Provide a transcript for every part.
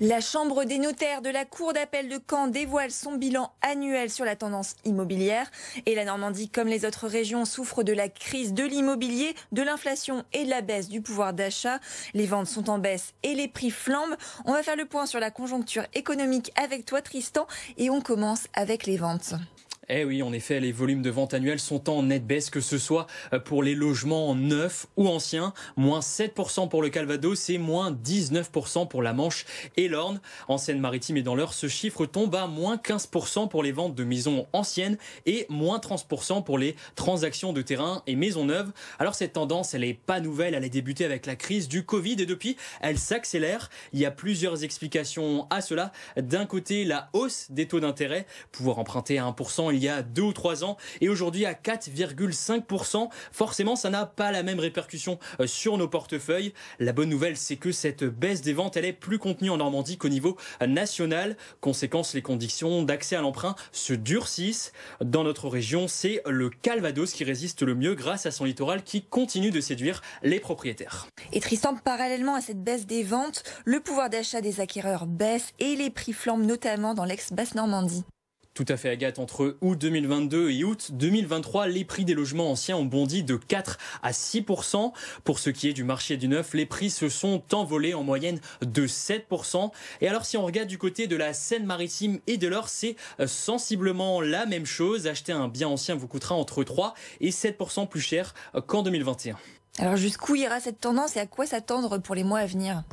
La Chambre des notaires de la Cour d'appel de Caen dévoile son bilan annuel sur la tendance immobilière. Et la Normandie, comme les autres régions, souffre de la crise de l'immobilier, de l'inflation et de la baisse du pouvoir d'achat. Les ventes sont en baisse et les prix flambent. On va faire le point sur la conjoncture économique avec toi, Tristan, et on commence avec les ventes. Eh oui, en effet, les volumes de vente annuels sont en nette baisse, que ce soit pour les logements neufs ou anciens. Moins 7% pour le Calvados et moins 19% pour la Manche et l'Orne. En Seine-Maritime et dans l'Eure, ce chiffre tombe à moins 15% pour les ventes de maisons anciennes et moins 30% pour les transactions de terrain et maisons neuves. Alors cette tendance, elle n'est pas nouvelle, elle a débuté avec la crise du Covid et depuis, elle s'accélère. Il y a plusieurs explications à cela. D'un côté, la hausse des taux d'intérêt, pouvoir emprunter à 1% il y a 2 ou 3 ans et aujourd'hui à 4,5%. Forcément, ça n'a pas la même répercussion sur nos portefeuilles. La bonne nouvelle, c'est que cette baisse des ventes, elle est plus contenue en Normandie qu'au niveau national. Conséquence, les conditions d'accès à l'emprunt se durcissent. Dans notre région, c'est le Calvados qui résiste le mieux grâce à son littoral qui continue de séduire les propriétaires. Et Tristan, parallèlement à cette baisse des ventes, le pouvoir d'achat des acquéreurs baisse et les prix flambent notamment dans l'ex-Basse-Normandie. Tout à fait, Agathe. Entre août 2022 et août 2023, les prix des logements anciens ont bondi de 4 à 6%. Pour ce qui est du marché du neuf, les prix se sont envolés en moyenne de 7%. Et alors, si on regarde du côté de la Seine-Maritime et de l'Eure, c'est sensiblement la même chose. Acheter un bien ancien vous coûtera entre 3 et 7% plus cher qu'en 2021. Alors jusqu'où ira cette tendance et à quoi s'attendre pour les mois à venir ?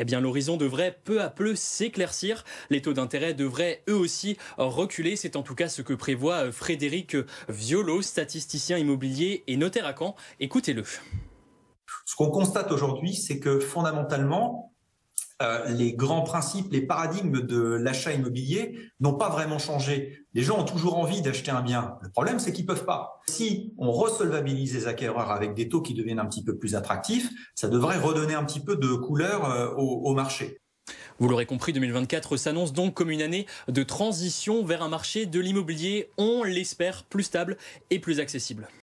Eh bien, l'horizon devrait peu à peu s'éclaircir. Les taux d'intérêt devraient eux aussi reculer. C'est en tout cas ce que prévoit Frédéric Violo, statisticien immobilier et notaire à Caen. Écoutez-le. Ce qu'on constate aujourd'hui, c'est que fondamentalement, les grands principes, les paradigmes de l'achat immobilier n'ont pas vraiment changé. Les gens ont toujours envie d'acheter un bien. Le problème, c'est qu'ils peuvent pas. Si on resolvabilise les acquéreurs avec des taux qui deviennent un petit peu plus attractifs, ça devrait redonner un petit peu de couleur au marché. Vous l'aurez compris, 2024 s'annonce donc comme une année de transition vers un marché de l'immobilier, on l'espère, plus stable et plus accessible.